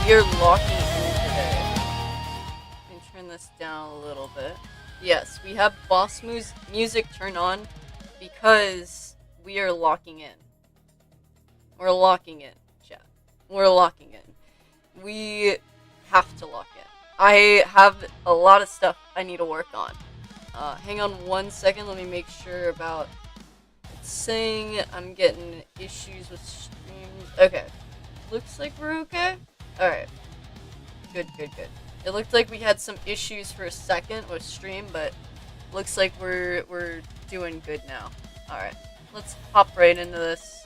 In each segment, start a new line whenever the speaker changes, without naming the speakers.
we are locking in today. Let me turn this down a little bit. Yes, we have boss music turned on because we are locking in. We're locking in, chat. We're locking in. We have to lock in. I have a lot of stuff I need to work on. Hang on 1 second, let me make sure about saying I'm getting issues with streams. Okay. Looks like we're okay. Alright. Good. It looked like we had some issues for a second with stream, but looks like we're doing good now. Alright. Let's hop right into this.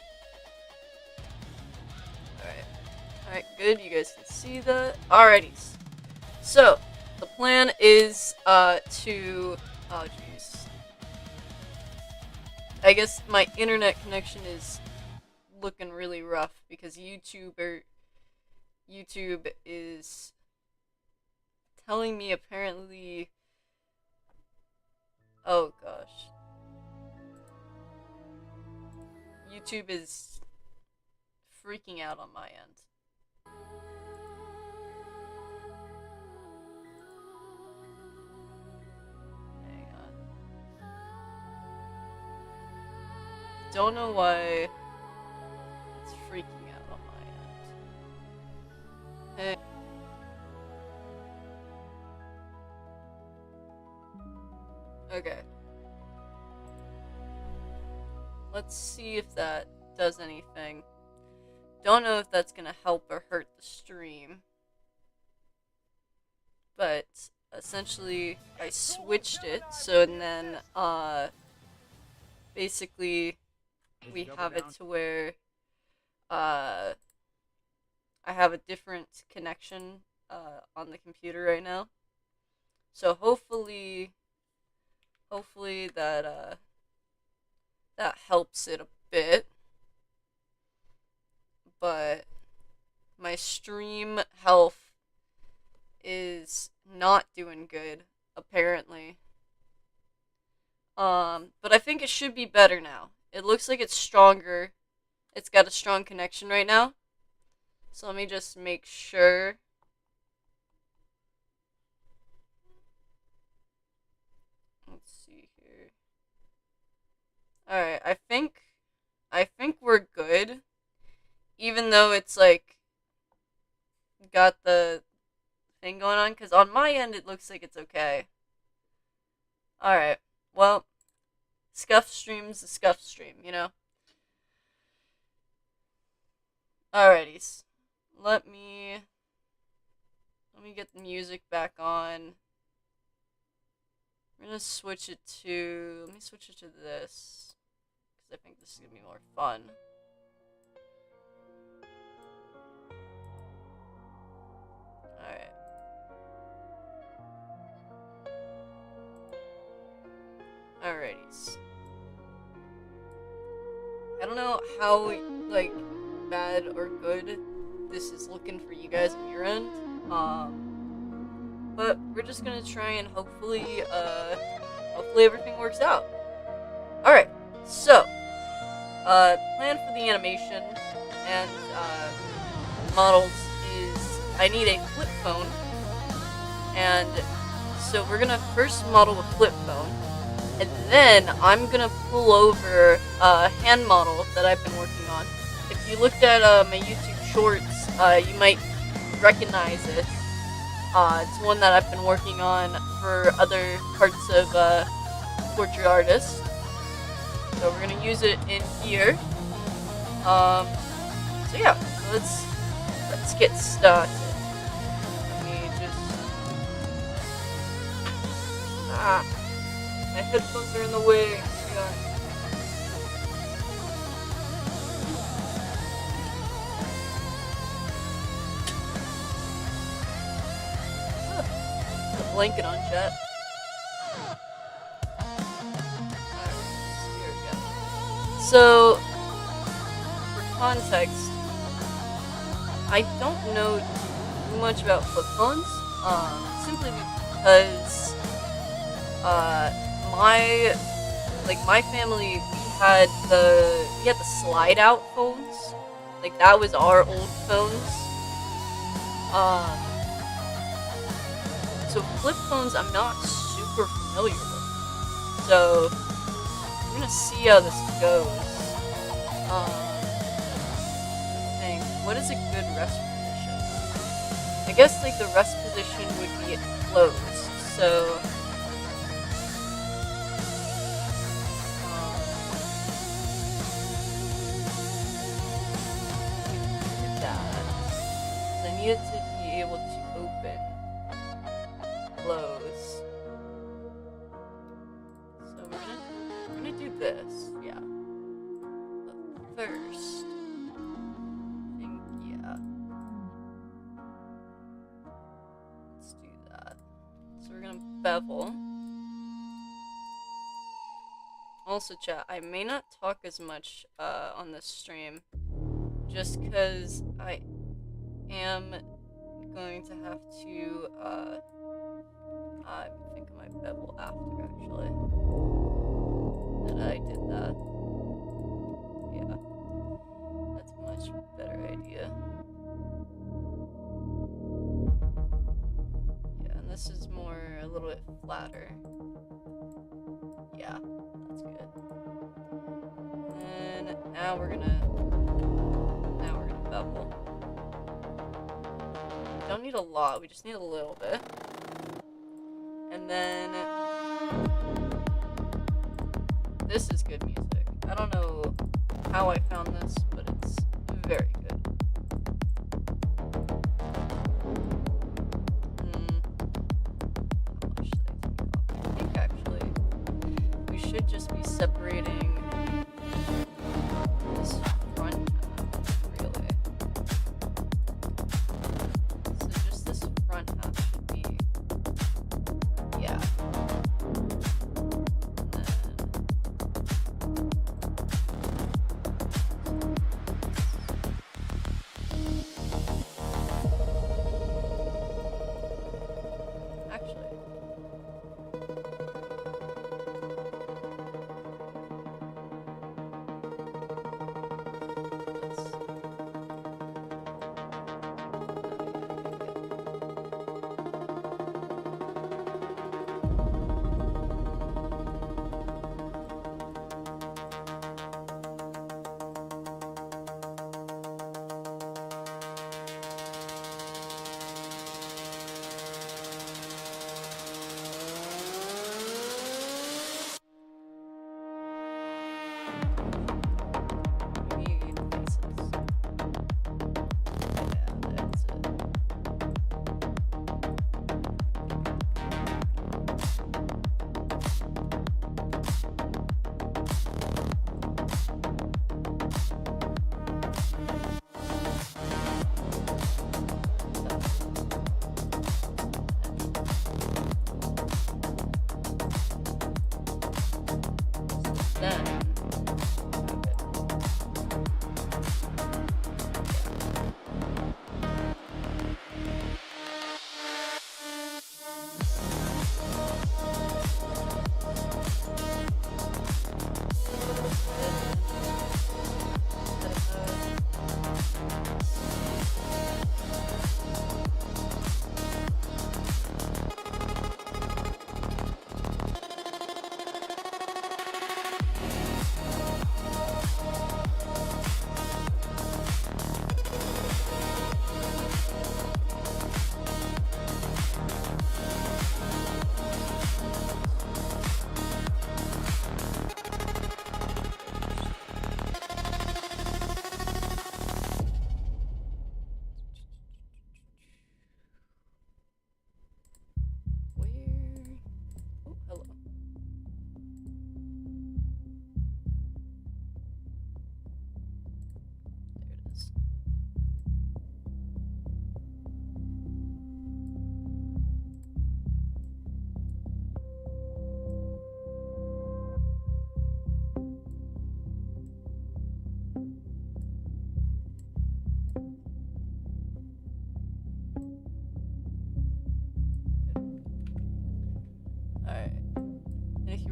Alright, good. You guys can see that. Alrighties. So, the plan is to... Oh, jeez. I guess my internet connection is looking really rough because YouTube is telling me apparently... Oh, gosh. YouTube is freaking out on my end. Don't know why it's freaking out on my end. Hey. Okay. Let's see if that does anything. Don't know if that's gonna help or hurt the stream. But essentially I switched it, so then basically we have it to where I have a different connection on the computer right now. So hopefully that that helps it a bit. But my stream health is not doing good, apparently. But I think it should be better now. It looks like it's stronger. It's got a strong connection right now. So let me just make sure. Let's see here. Alright, I think we're good. Even though it's like got the thing going on, because on my end it looks like it's okay. Alright, well, Scuff stream's a Scuff stream, you know? Alrighties. Let me get the music back on. We're gonna switch it to... Let me switch it to this. Because I think this is gonna be more fun. Alright. Alrighties. I don't know how, like, bad or good this is looking for you guys on your end. But we're just gonna try and hopefully everything works out. Alright, so, plan for the animation and, models is, I need a flip phone, and so we're gonna first model a flip phone, and then I'm gonna pull over a hand model that I've been working on. If you looked at my YouTube shorts, you might recognize it. It's one that I've been working on for other parts of Portrait Artist. So we're gonna use it in here. So yeah, let's get started. Let me just my headphones are in the way. Blanket on, chat. Here we go. So, for context, I don't know too much about flip phones, simply because, my family, we had the slide out phones. Like, that was our old phones. Um, so flip phones, I'm not super familiar with. So I'm gonna see how this goes. What is a good rest position? I guess like the rest position would be closed. So that. I need it to be able to open, close. So we're gonna do this, yeah. But first, I think, yeah. Let's do that. So we're gonna bevel. Also, chat, I may not talk as much on this stream, just because I am going to have to, I think I might bevel after, actually. That I did that. Yeah. That's a much better idea. Yeah, and this is more, a little bit flatter. Yeah, that's good. And now we're gonna bevel. Don't need a lot, we just need a little bit. And then this is good music. I don't know how I found this, but it's very good. How much should I take off? I think actually we should just be separating this front half, really. So just this front half should be, yeah.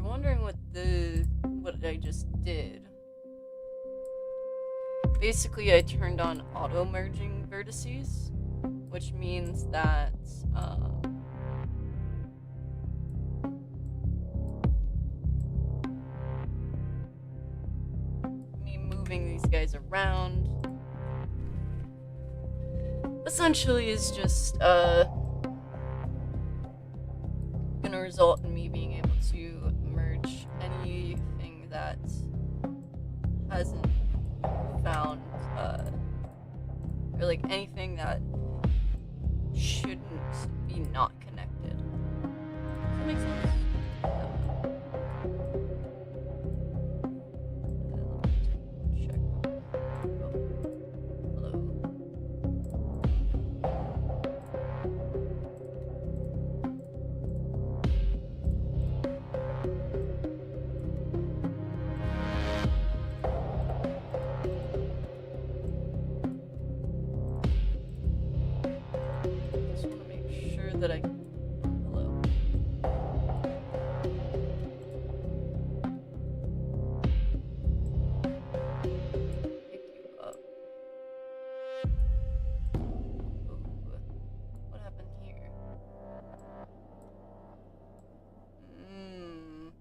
Wondering what I just did. Basically, I turned on auto merging vertices, which means that me moving these guys around essentially is just gonna result in me being able to merge anything that hasn't found or like anything that shouldn't be not connected. Does that make sense? Check. Oh, hello. Just want to make sure that I. Hello. Pick you up. Ooh. What happened here? Mmm.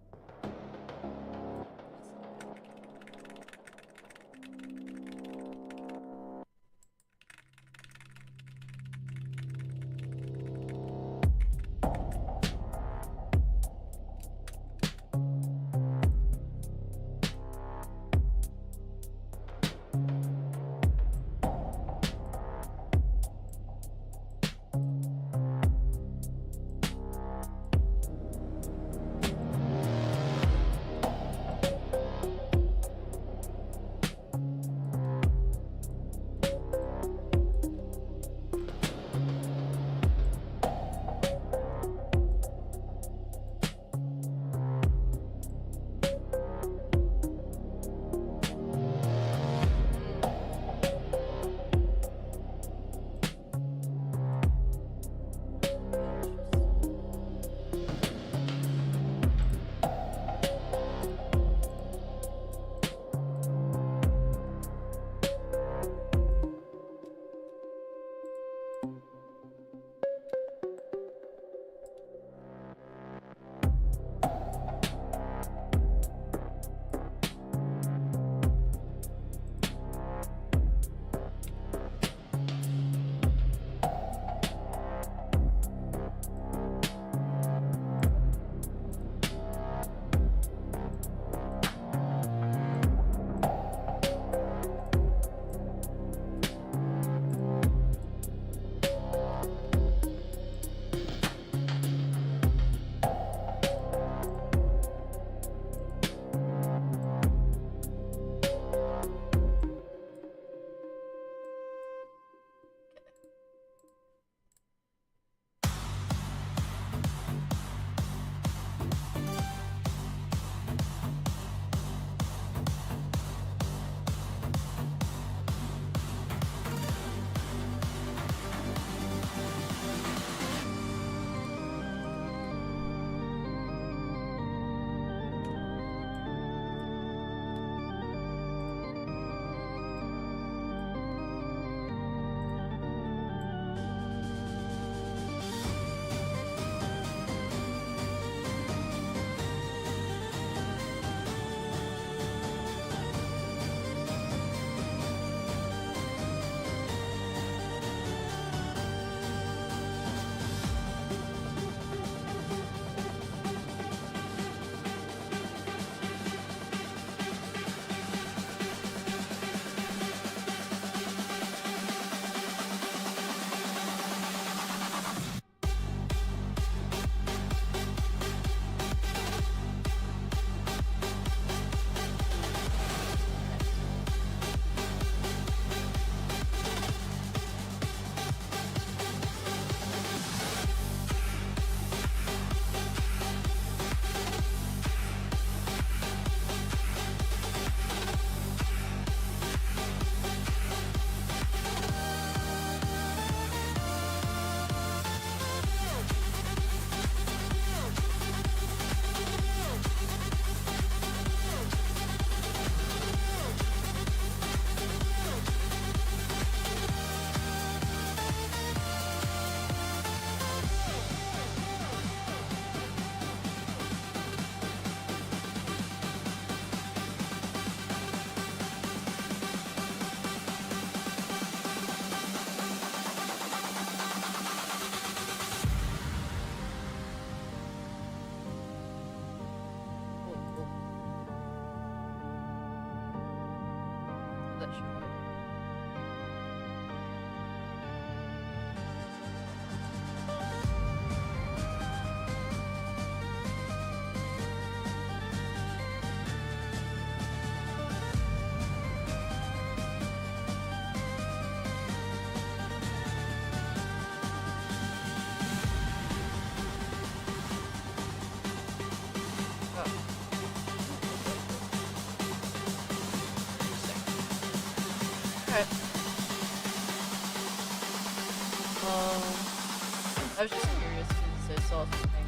I was just curious because I saw something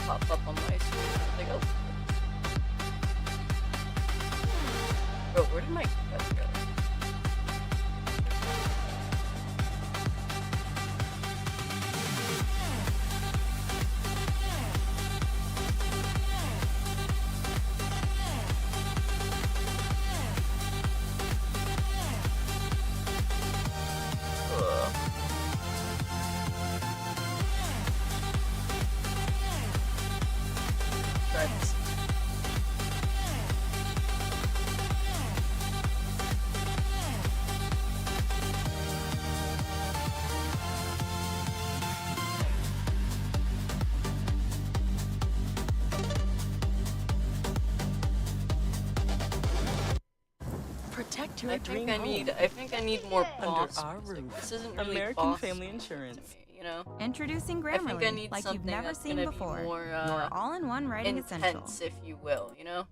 pop up on my screen. I was like, oh, bro, where did my quest go? Ugh. Try this.
Protect your
I
dream
think I need more boss
our
music.
roof.
This isn't really
American
boss
Family
music
Insurance.
to me, you know?
Introducing
I think I
Grammarly,
need
like
something
you've never
that's
seen
gonna
before.
be more
Your all-in-one writing essential.
intense, if you will, you know?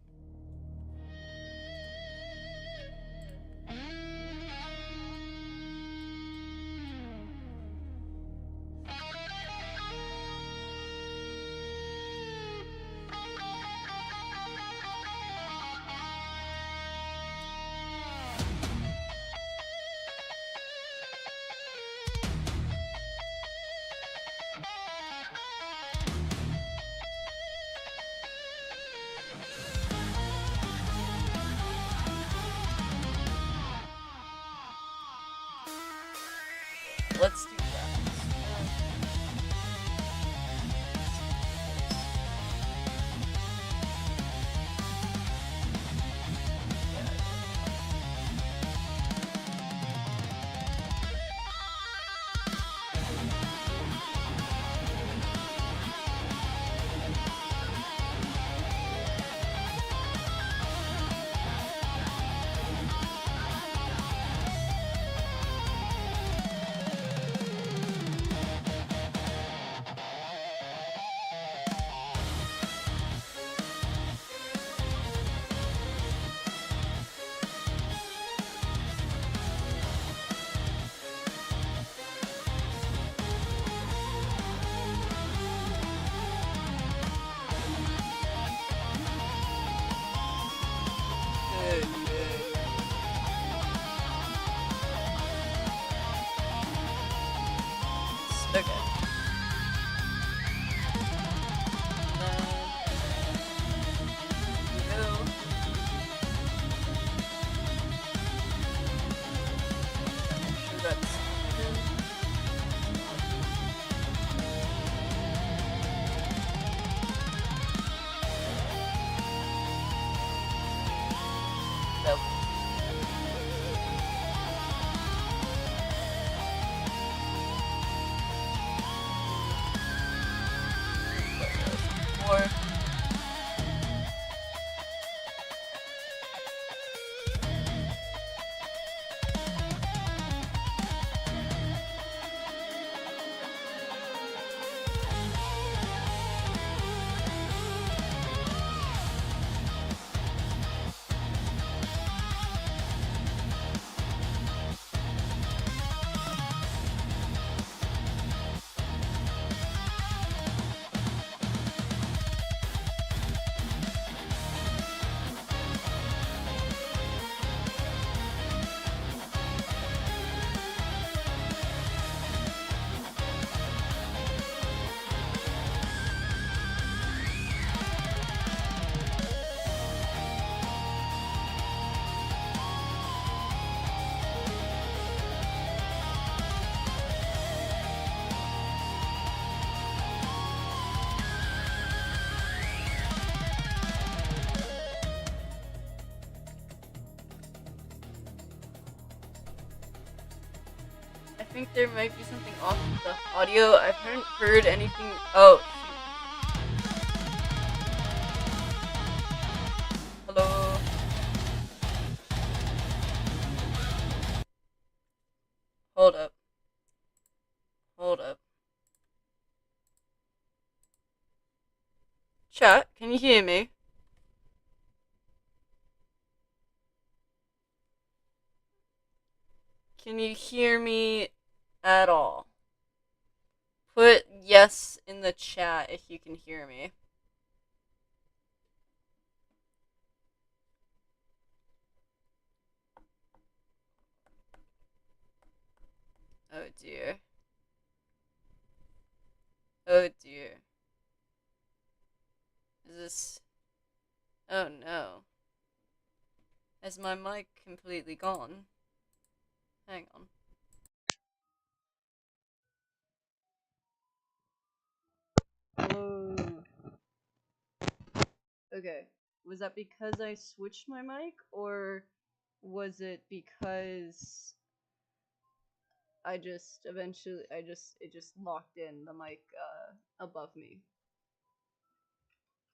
Let's do Good, good. Okay. No. Sure that's no. More. I think there might be something off with the audio. I haven't heard anything. Oh, shoot. Hello. Hold up. Hold up. Chat, can you hear me? Can you hear me at all? put yes in the chat if you can hear me. Oh dear. Oh dear. Is this... Oh no. Has my mic completely gone? Hang on. Oh. Okay. Was that because I switched my mic, or was it because it just locked in the mic above me?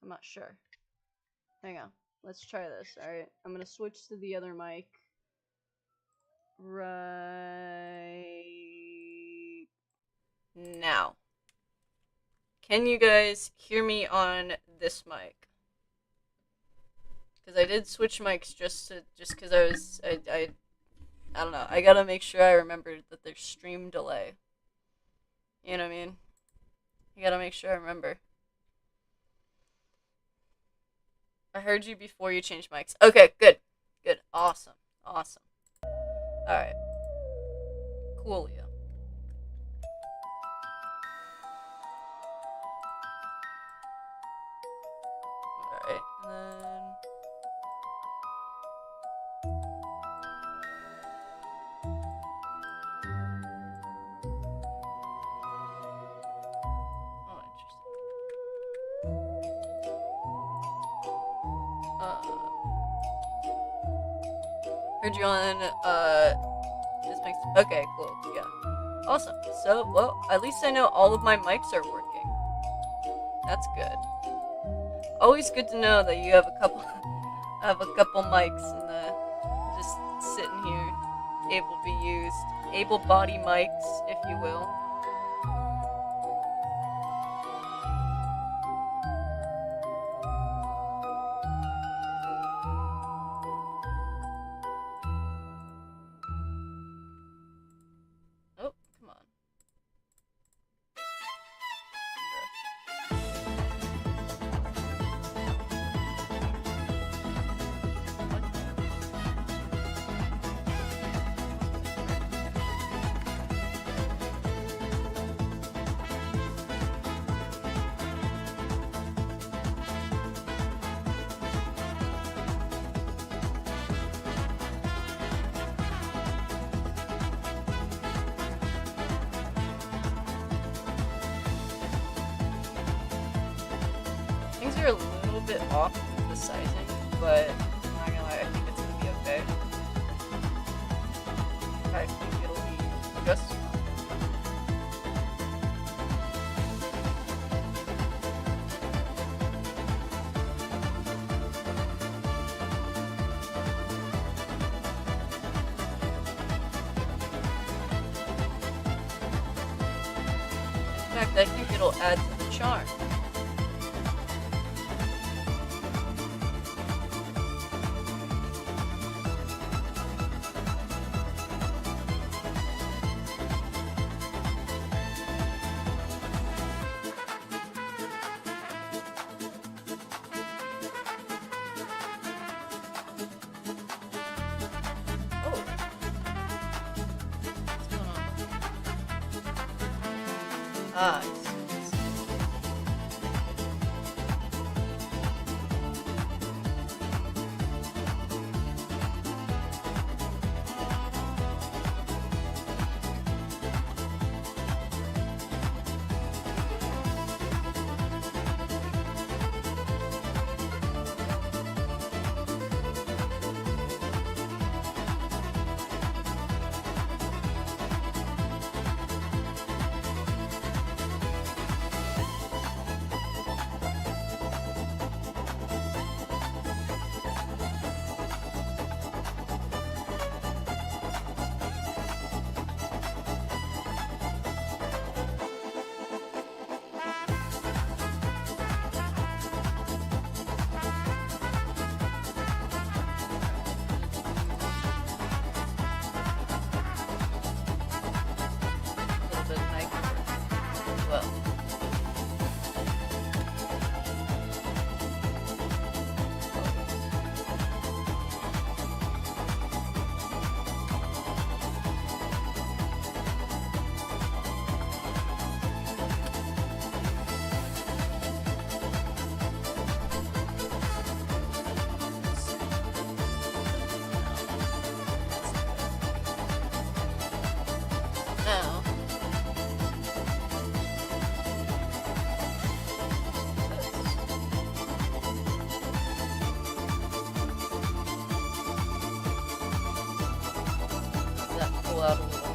I'm not sure. Hang on. Let's try this. Alright. I'm gonna switch to the other mic. Right now. Can you guys hear me on this mic? Because I did switch mics just because I don't know. I gotta make sure I remember that there's stream delay. You know what I mean? I gotta make sure I remember. I heard you before you changed mics. Okay, good. Good. Awesome. Awesome. Alright. Coolio. Alright, and then... Oh, interesting. Heard you on, this makes... Okay, cool, yeah. Awesome. So, well, at least I know all of my mics are working. That's good. Always good to know that you have a couple mics and just sitting here, able to be used. Able body mics, if you will. Oh, come on. Things are a little bit off with the sizing, but I'm not gonna lie, I think it's gonna be okay. I think it'll be just fine. In fact, I think it'll add to the charm. Ah, I see.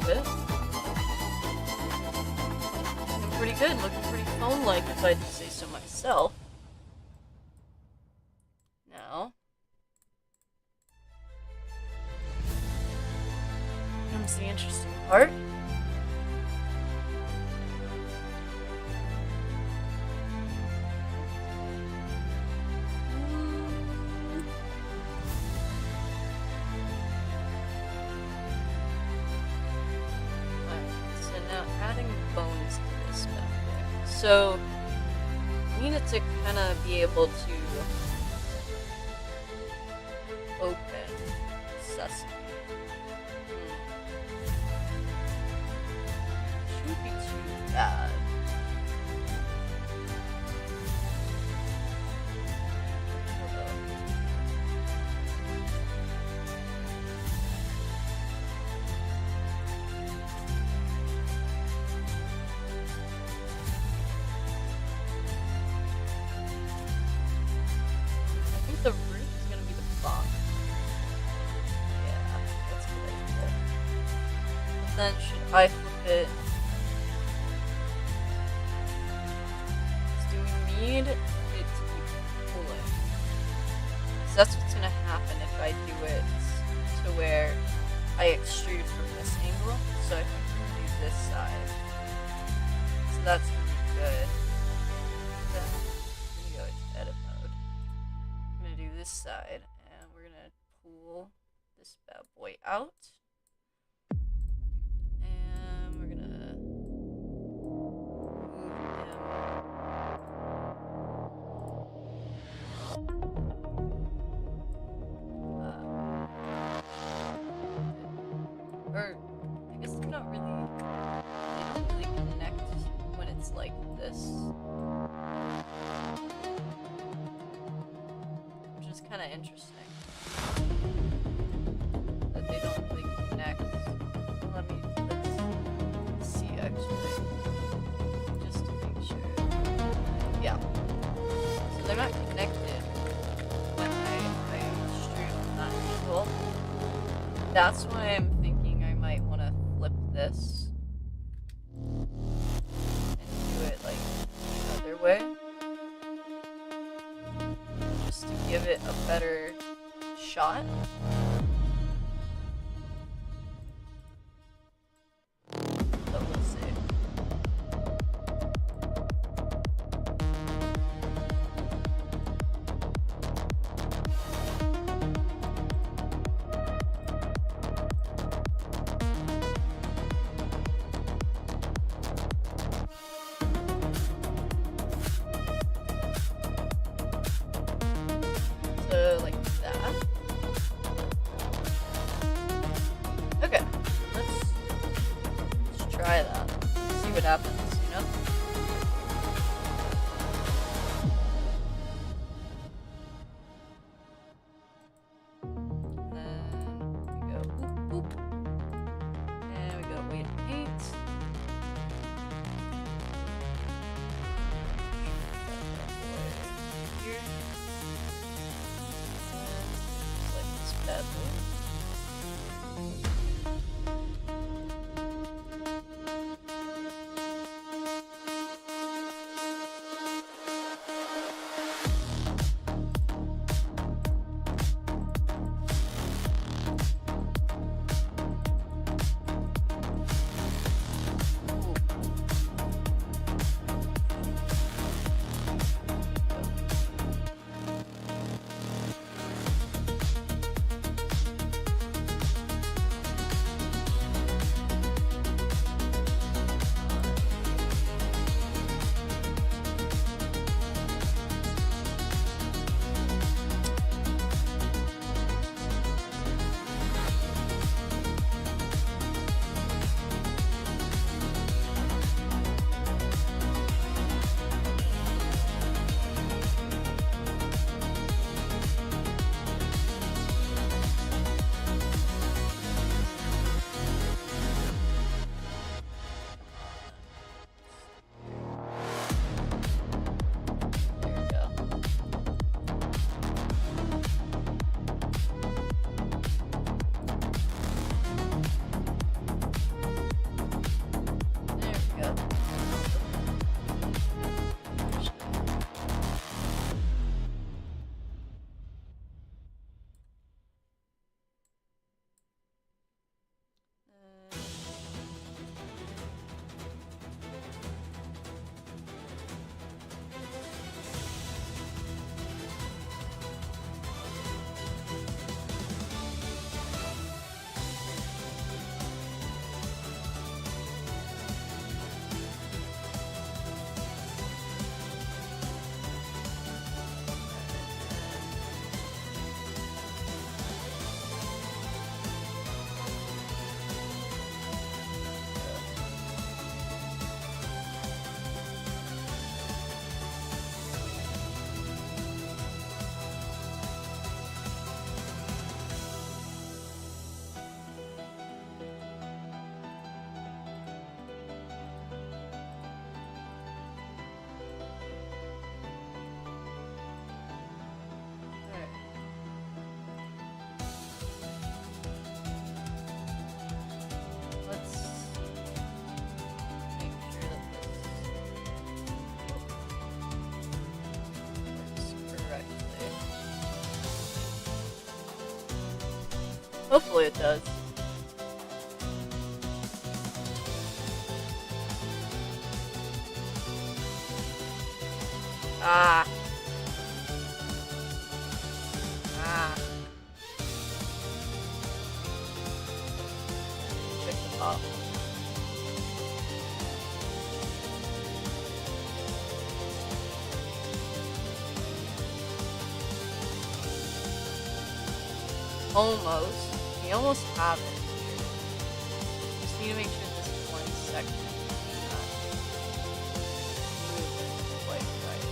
bit. Looking pretty good, looking pretty phone-like if I say so myself. Now, comes the interesting part. So, I needed to kind of be able to open Sesame. Shouldn't be too bad. The root is gonna be the box. Yeah, that's a good idea. But then should I flip it? Do we need it to keep pulling? So that's what's gonna happen if I do it to where I extrude from this angle. So I can do this side. So that's gonna be good. Then I'm gonna go into edit mode. I'm gonna do this side, and we're gonna pull this bad boy out, and we're gonna move him. Or I guess it's not really. They don't really connect when it's like this. Kind of interesting that they don't really connect. Let's see actually, just to make sure. Yeah, so they're not connected when I extrude from that angle. That's why I'm thinking I might want to flip this and do it like the other way. To give it a better shot. So we'll see. Like that. Okay, let's try that. See what happens, you know? And then we go boop boop. And we go weight and paint. Here. Bad boy. Hopefully it does. Ah. Pick them up. Almost. We almost have it here. Just need to make sure this one section is not moving quite right.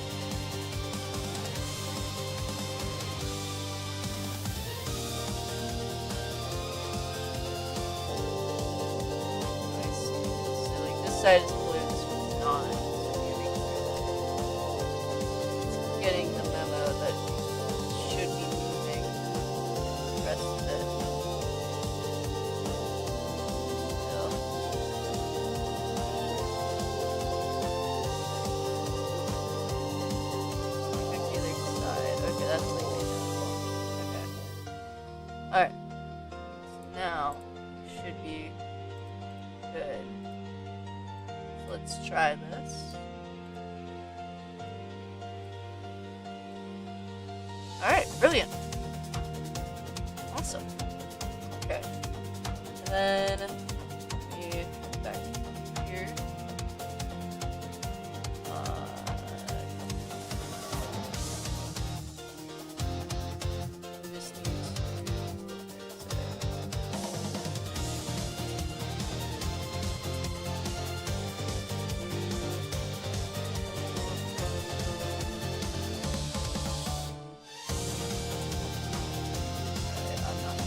I see. So like this side is blue, this one's not. So we need to make sure that it's getting the memo that it should be moving the rest of it. So. Pick the other side. Okay, that's like identical. Okay. Alright. So now should be good. So let's try this. Alright, brilliant. Awesome. Okay. And then we go back here. We just need to I'm not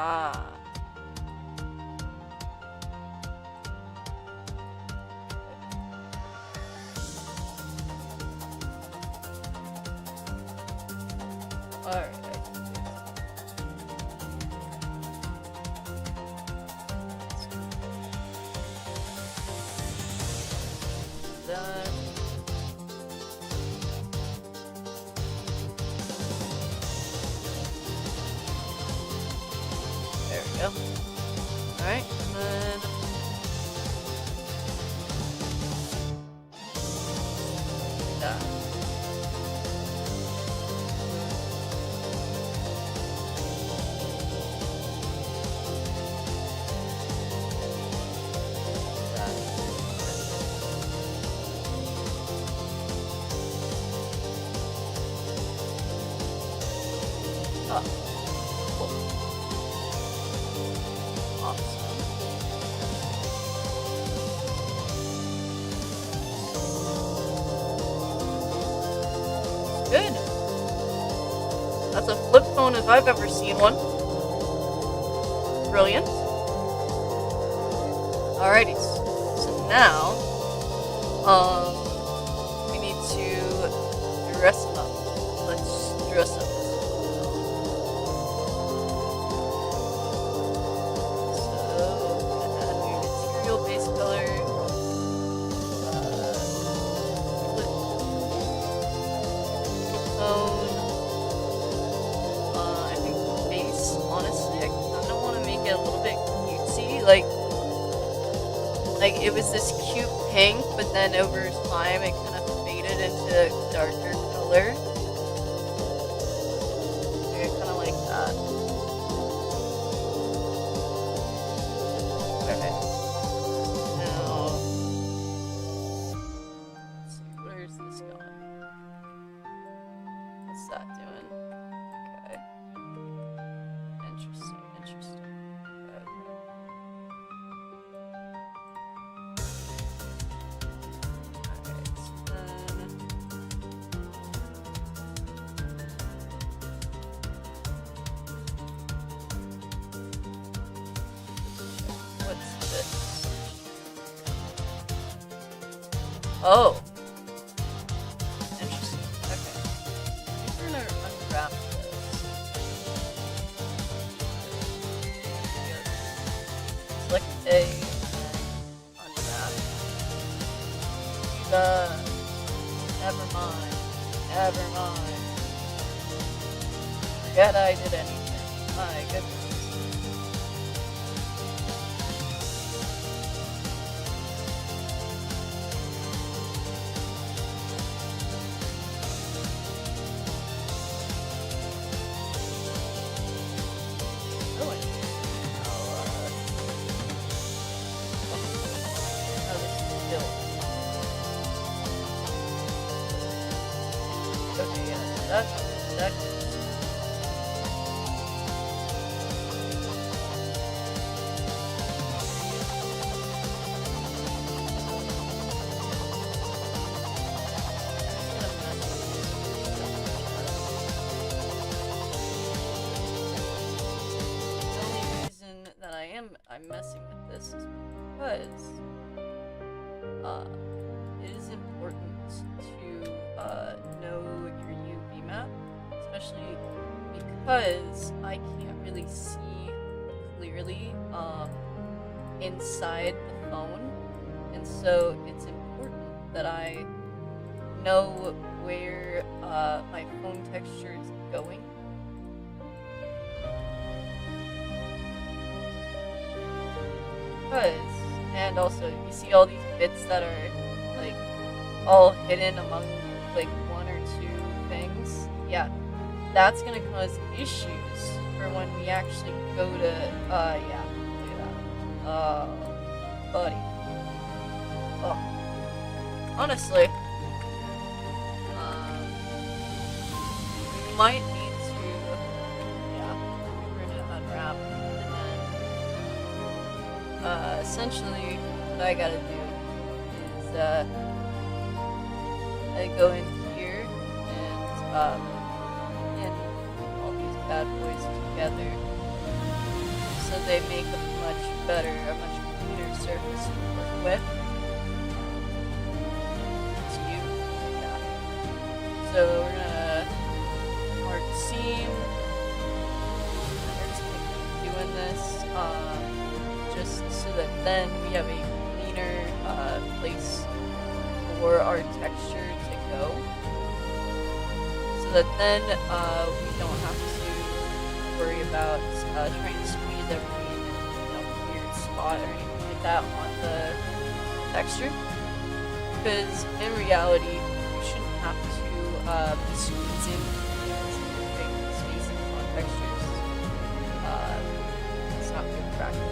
Ah. Alright. Done. There we go. Alright, and then like that. Oh, cool. Awesome. Good. That's a flip phone if I've ever seen one. Brilliant. Alrighty. So now, we need to dress them up. Let's dress up. Base color, tone, I think base, honestly, I kind of want to make it a little bit cutesy, like it was this cute pink, but then over time it kind of faded into a darker color. I kind of that. Okay. Now, let's see, where's this going? What's that doing? Okay. Interesting, interesting. Okay. Alright, so then... What's this? Oh! Interesting. Okay. We're gonna unwrap this. Select A, unwrap. Never mind. Never mind. Forget I did anything. My goodness. Oh, and how this is built. Okay, yeah, so that's the only reason that I'm messing with this is because it is important to know your UV map, especially because I can't really see clearly inside the phone, and so it's important that I know where my phone texture is going. Because, and also, you see all these bits that are like all hidden among like one or two things. Yeah, that's gonna cause issues for when we actually go to. Yeah, look at that. Buddy. Oh, honestly, we might need to. Yeah, we're gonna unwrap and then. Essentially, what I gotta do is I go in here and in all these bad boys together, so they make a much cleaner surface to work with. It's you, yeah. So we're gonna mark seam. We're just gonna keep doing this. Just so that then we have a cleaner place for our texture to go, so that then we don't have to worry about trying to squeeze every weird spot or anything like that on the texture, because in reality you shouldn't have to be squeezing things and creating spacing on textures. It's not good practice.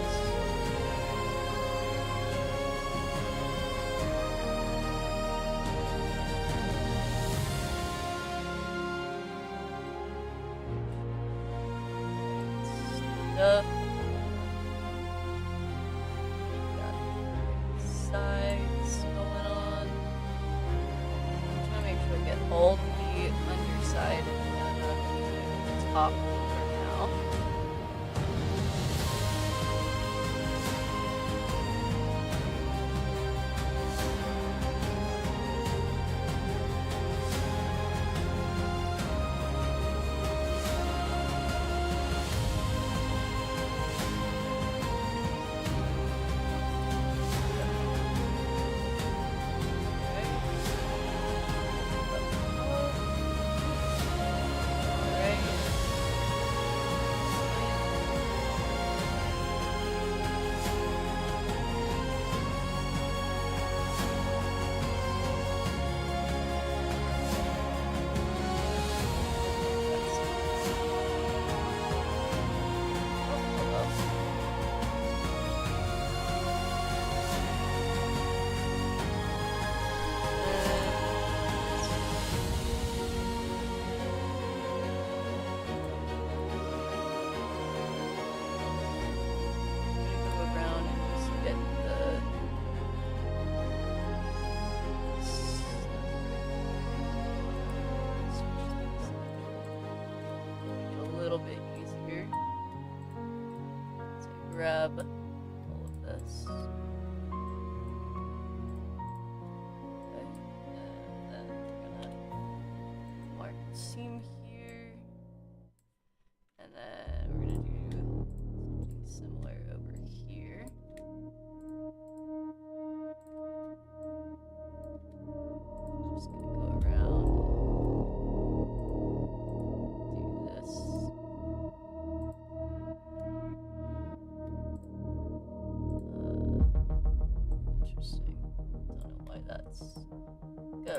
Stuff. Got sides going on. I'm trying to make sure I get all the underside and the top for now.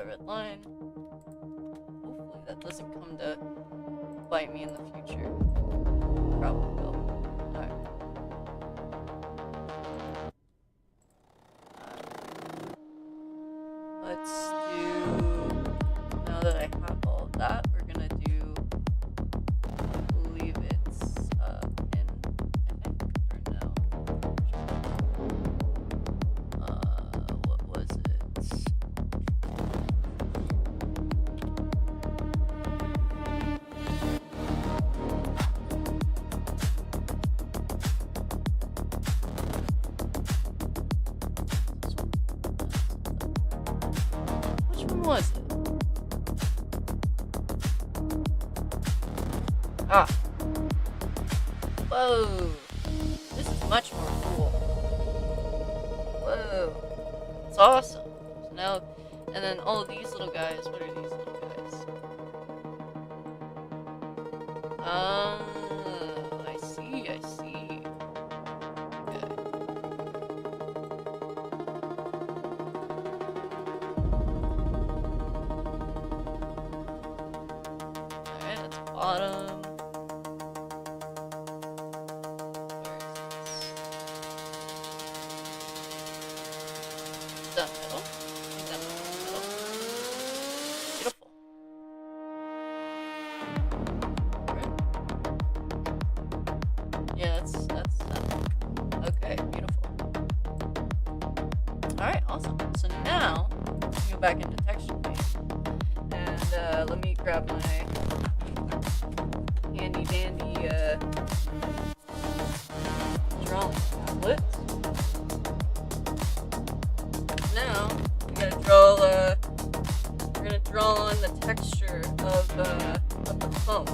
red line. Hopefully that doesn't come to bite me in the future. Probably will. Alright. Let's do... Now that I have all of that, we're gonna do... I believe it's pin, I think, or no. What was it? Which one was it? Ah. Whoa. This is much more cool. Whoa. It's awesome. So now, and then all of these little guys, what are these little guys? I see, I see. Okay. Alright, that's bottom. Where is this? Is that middle? I think that middle. Beautiful. Alright. Yeah, that's okay, beautiful. Alright, awesome. So now, let's go back into texture paint. And let me grab my handy dandy drawing tablet. Now we gotta draw. We're gonna draw on the texture of the foam.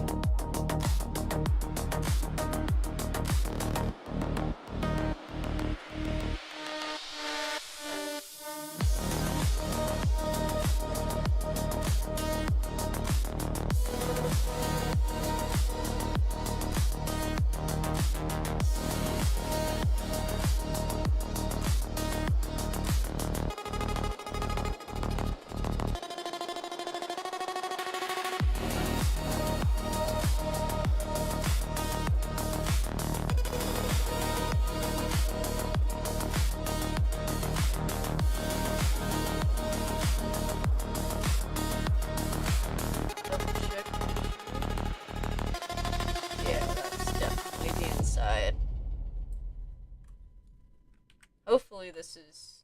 Double check. Yeah, that's definitely the inside. Hopefully this is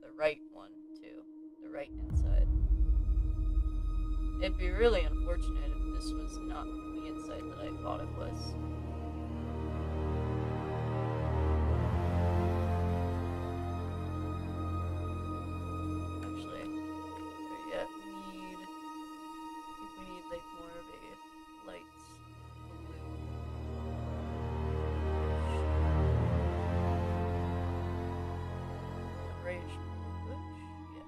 the right one too, the right inside. It'd be really unfortunate if this was not the inside that I thought it was. Actually, yeah, I think we need like more of a light blue. Grayish bluish, yeah.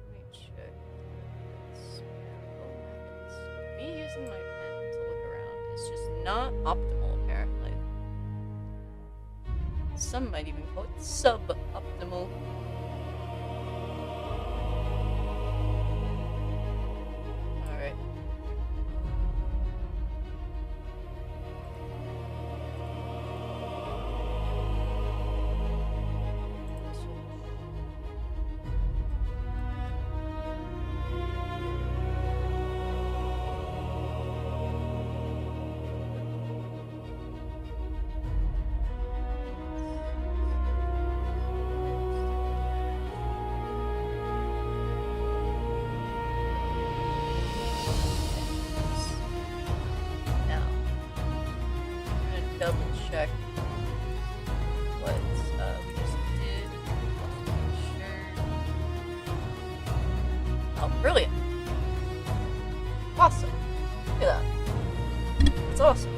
Let me check. Oh my goodness. Me using my pen to look around is just not optimal, apparently. Some might even call it suboptimal. Alright. Now, I'm gonna double check what we just did. Sure. Oh, brilliant! Awesome! Look at that. That's awesome.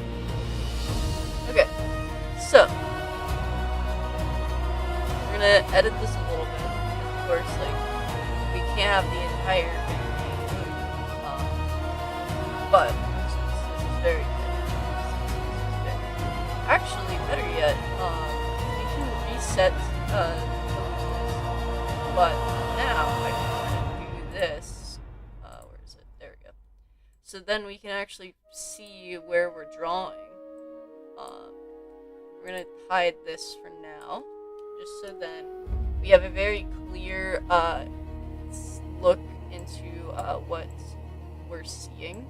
Okay, so we're gonna edit this a little bit. yet. We can reset but now I can do this. Where is it? There we go. So then we can actually see where we're drawing. We're gonna hide this for now, just so then we have a very clear look into what we're seeing.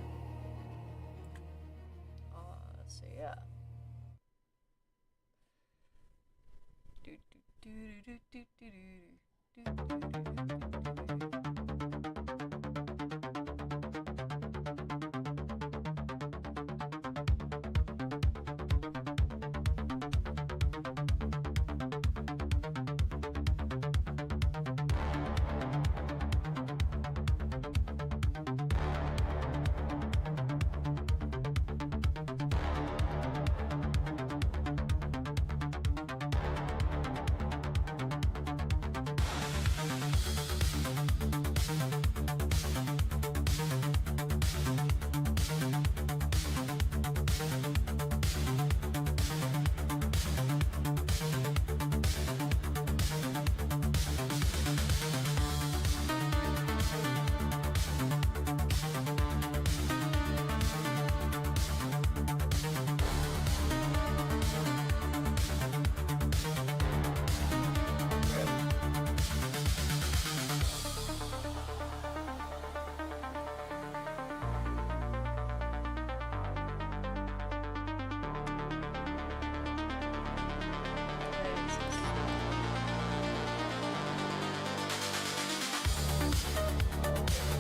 So yeah.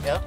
Yeah.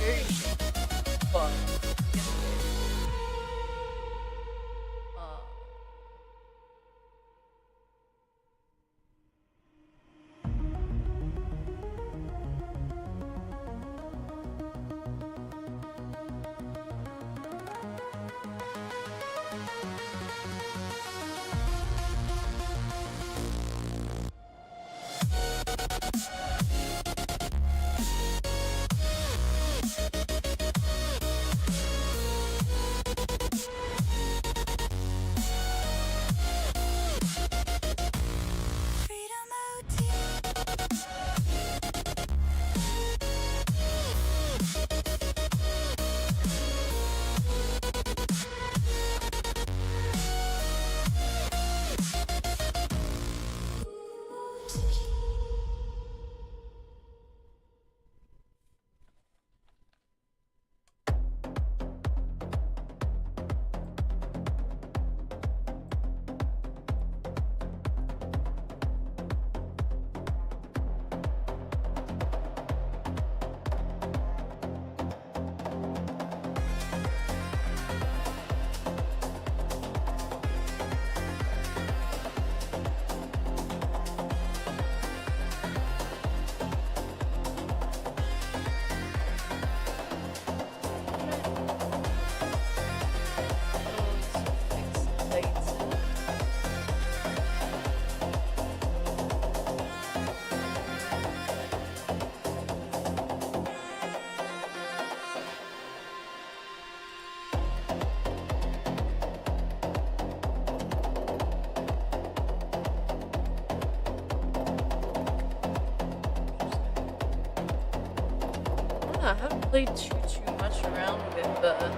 very shaky, but getting there. I haven't played too much around with right there.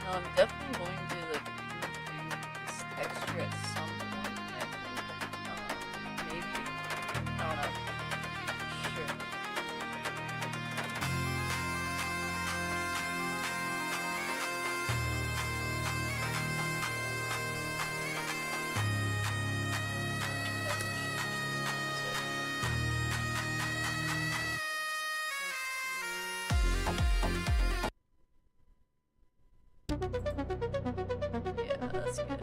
I'm definitely going to like do this texture at some point. I think, maybe I don't know. Sure. Yeah, that's good.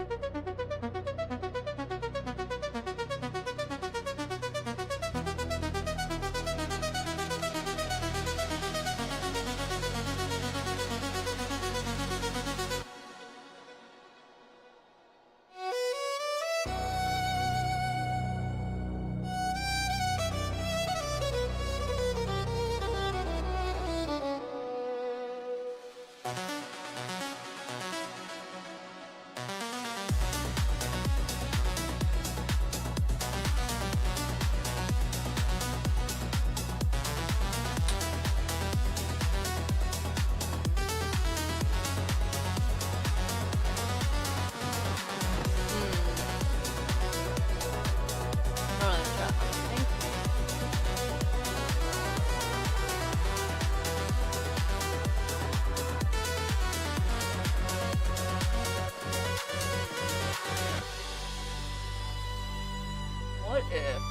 What if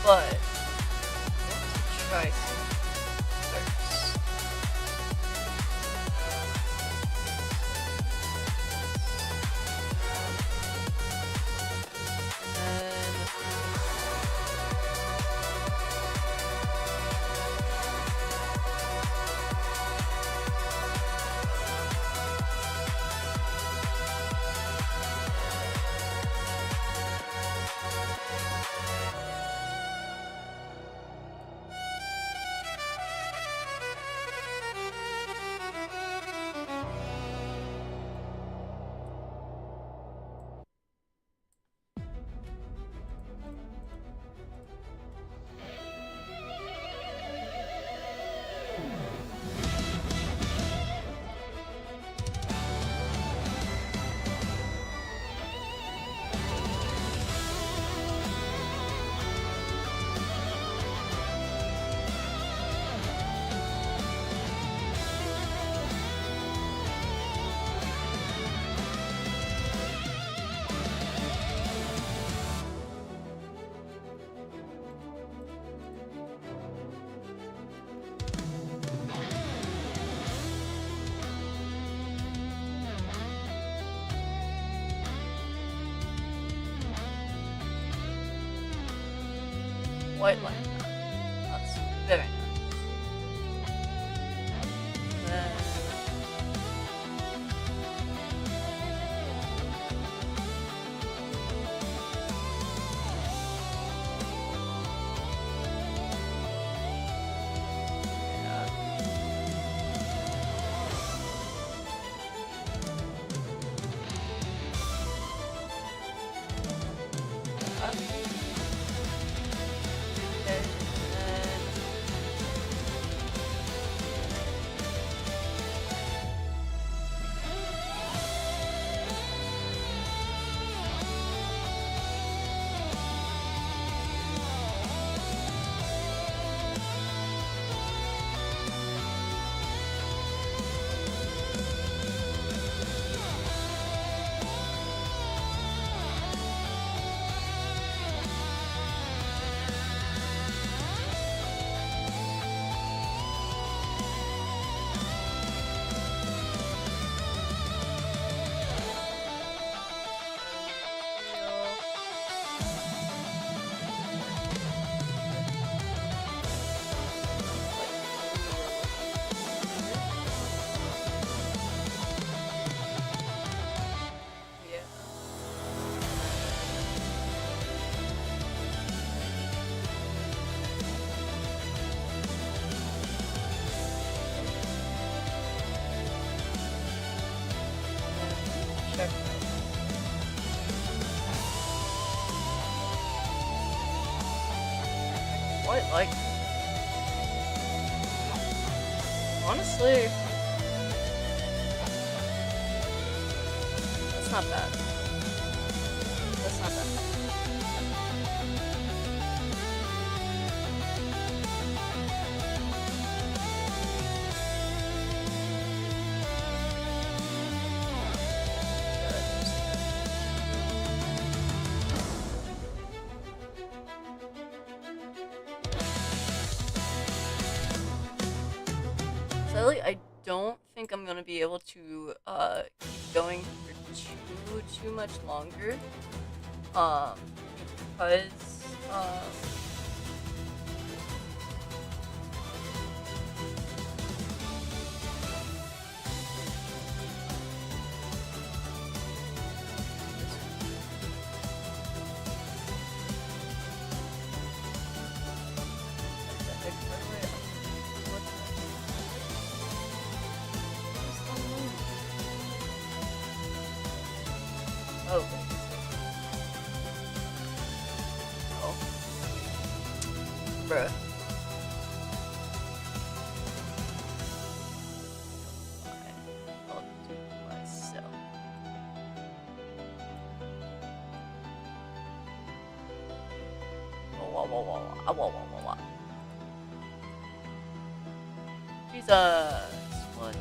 but try some others. White line. That's very nice. Then check. Quite like it. Honestly, that's not bad. That's not bad. Sadly, I don't think I'm gonna be able to keep going for too much longer. Because oh, oh, bruh. Okay, I'll do it myself. Wah, wah, wah, wah, wah, wah, wah, wah. Jesus, what the?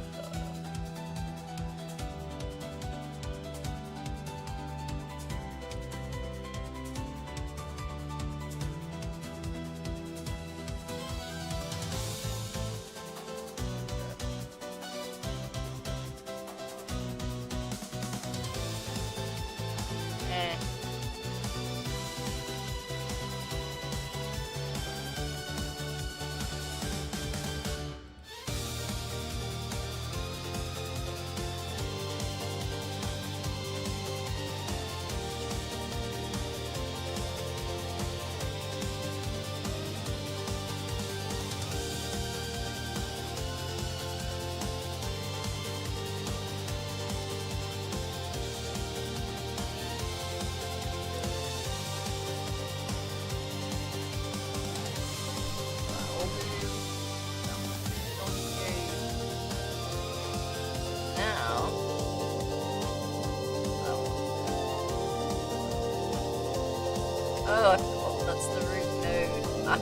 Oh, I forgot that's the root node. Not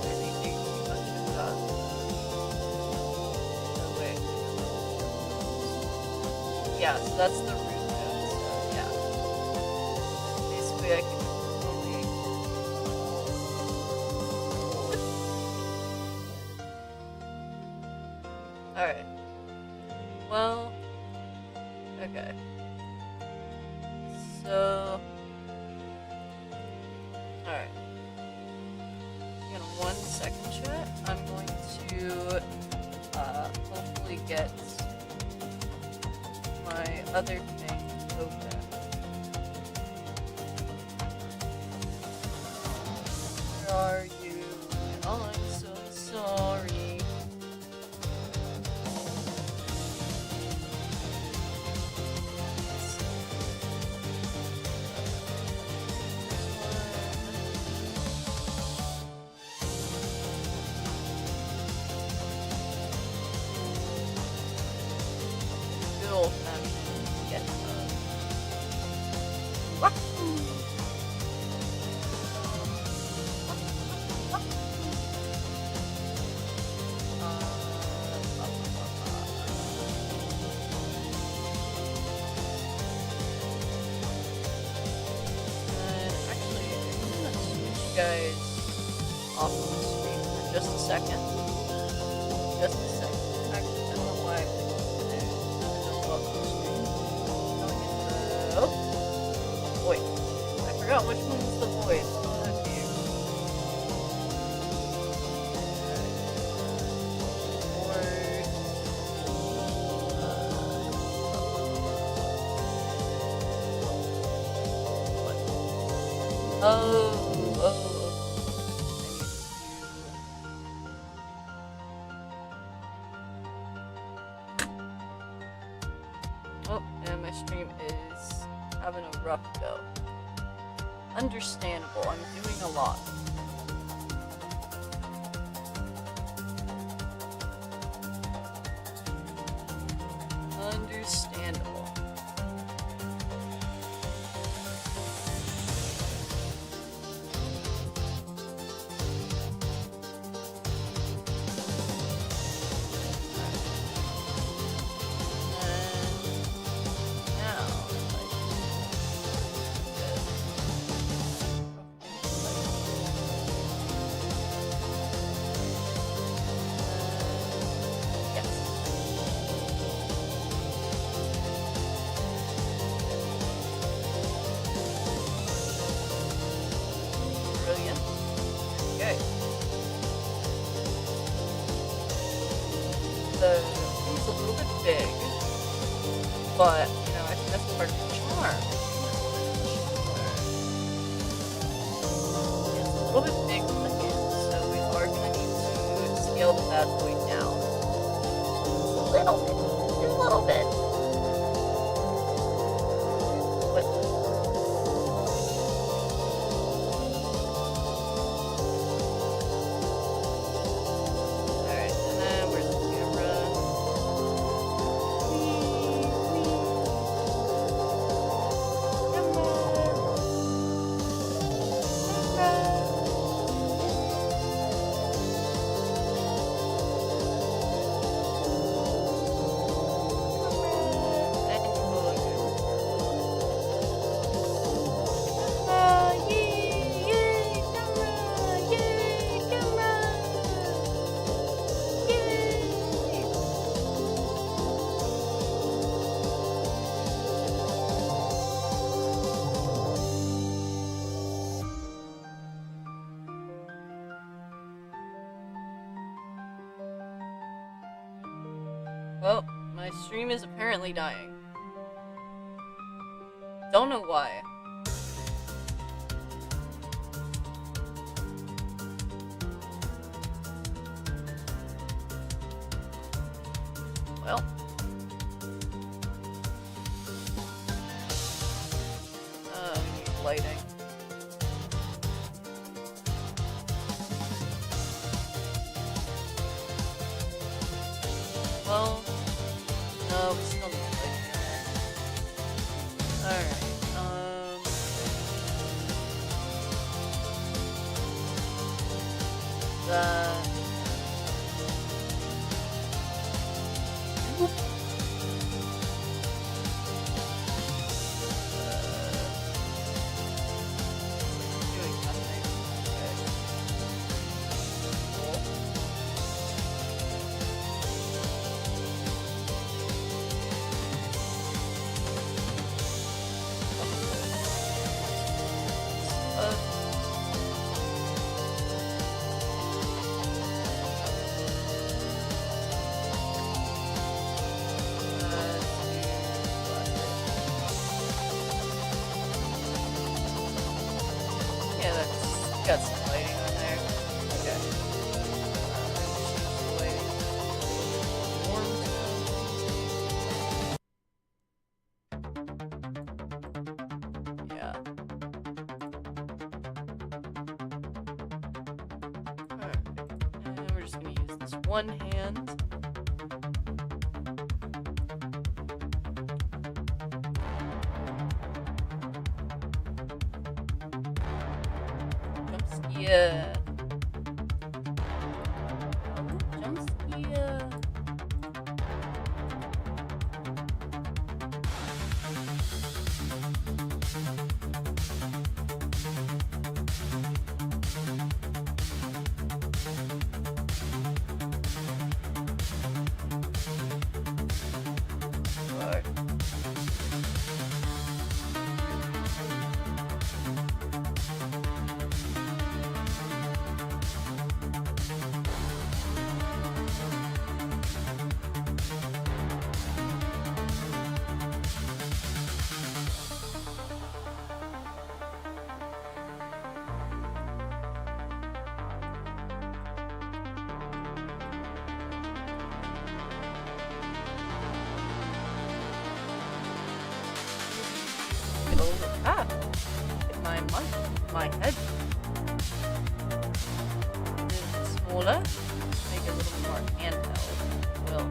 really doing too much of that. Oh, wait. Yeah, so that's the root node, so yeah. Basically, I can only... Alright. Well... Okay. So... Alright. In 1 second, chat, I'm going to hopefully get my other thing open. Where are you? Oh, I'm so sorry. Good old fashioned get actually, I'm gonna switch you guys off of the screen for just a second. Just a second. Actually, I don't know why I did it. Just off the screen. Oh, void. I forgot which one was the void. Oh, dear. Oh, and my stream is having a rough go. Understandable, I'm doing a lot. Understandable. Brilliant. Okay. The room's a little bit big, but, you know, I think that's part of the charm. It's a little bit big with the hands, so we are going to need to scale the bad boy down. A little bit. Just a little bit. Alright, and then where's the camera? Well, my stream is apparently dying. Don't know why. Well. We need lighting. Well, no, we still need lighting. Alright, Doing nothing. Okay. Cool. Yeah, that's got some lighting on there. Okay. Change the lighting. Warm tone. Yeah. Alright. And we're just gonna use this one hand. Jump scare. Jump scare. Fuck. Get a little hit my head. It's smaller. Make it a little more handheld. Well.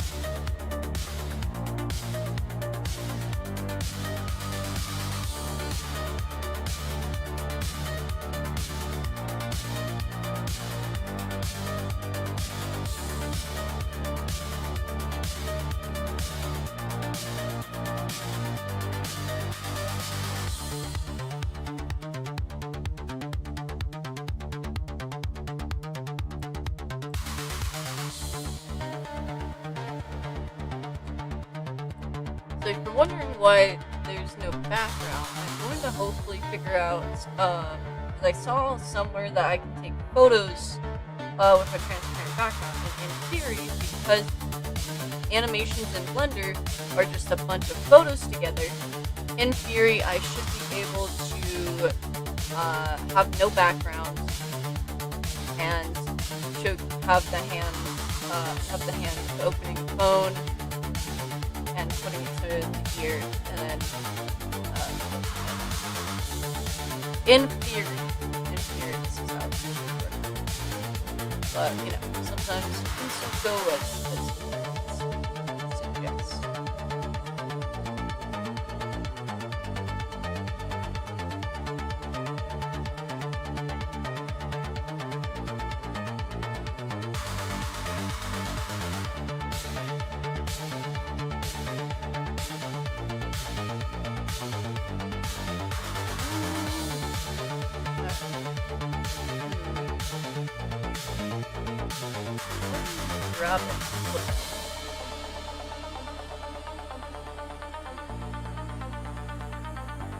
So if you're wondering why there's no background, I'm going to hopefully figure out, because I saw somewhere that I can take photos with a transparent background, and in theory, because animations in Blender are just a bunch of photos together, in theory I should be able to have no background and should have the hand opening the phone and putting it to the ear, and then in theory, this is how it should work. But you know, sometimes things don't go as so yes. Grab it.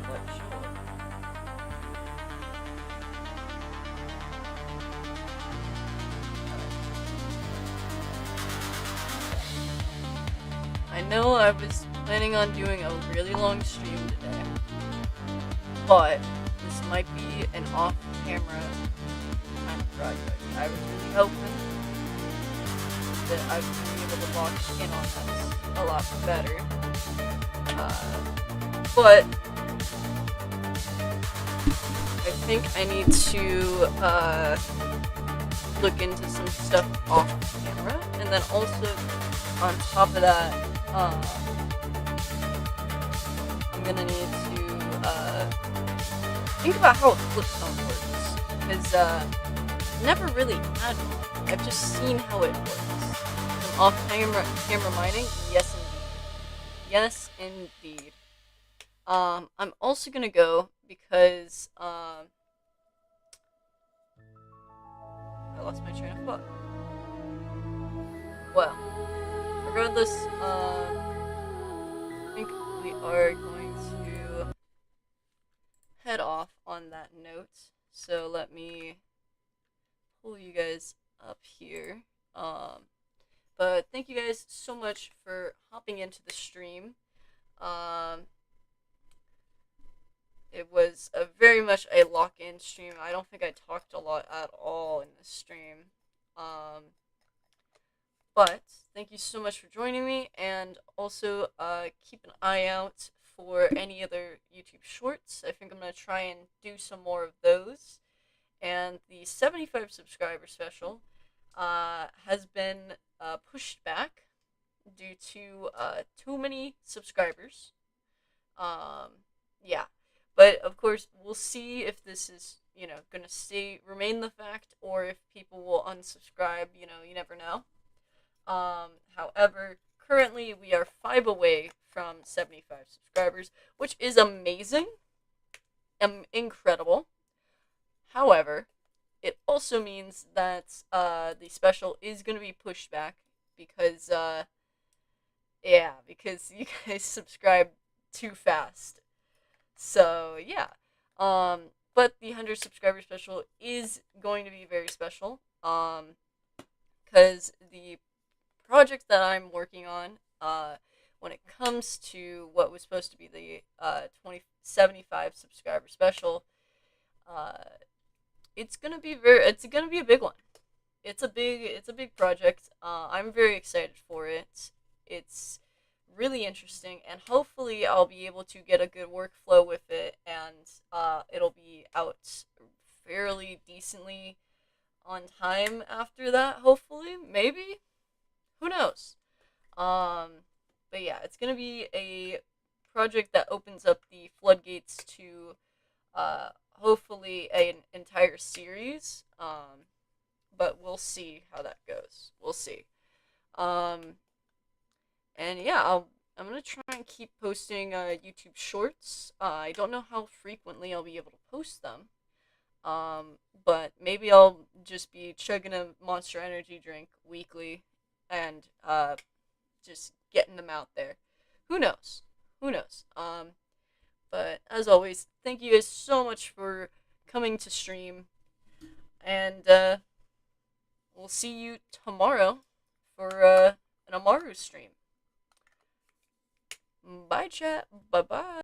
What, sure. I know I was planning on doing a really long stream today, but this might be an off-camera kind of project. I was really hoping that I would be able to lock in on this a lot better. But I think I need to look into some stuff off camera, and then also on top of that, I'm gonna need to think about how a flip phone works, because I've never really had one. I've just seen how it works. Some off-camera mining? Yes, indeed. Yes, indeed. I'm also gonna go because, I lost my train of thought. Well, regardless, I think we are going to head off on that note. So let me pull you guys up here. But thank you guys so much for hopping into the stream. It was a very much a lock-in stream. I don't think I talked a lot at all in this stream. But thank you so much for joining me, and also keep an eye out for any other YouTube shorts. I think I'm going to try and do some more of those. And the 75 subscriber special has been pushed back due to too many subscribers. Yeah. But of course, we'll see if this is, going to remain the fact, or if people will unsubscribe. You never know. However, currently we are 5 away from 75 subscribers, which is amazing. Incredible. However, it also means that the special is going to be pushed back because, because you guys subscribe too fast. So, yeah. But the 100 subscriber special is going to be very special. Because the project that I'm working on, when it comes to what was supposed to be the 75 subscriber special, it's gonna be a big one. It's a big project. I'm very excited for it. It's really interesting, and hopefully I'll be able to get a good workflow with it, and it'll be out fairly decently on time after that. Hopefully, maybe, who knows. But yeah, it's gonna be a project that opens up the floodgates to hopefully an entire series. But we'll see how that goes. We'll see. And yeah, I'm gonna try and keep posting YouTube shorts. I don't know how frequently I'll be able to post them. But maybe I'll just be chugging a Monster Energy drink weekly and just getting them out there. Who knows? Who knows? But as always, thank you guys so much for coming to stream, and we'll see you tomorrow for an Amaru stream. Bye, chat. Bye bye.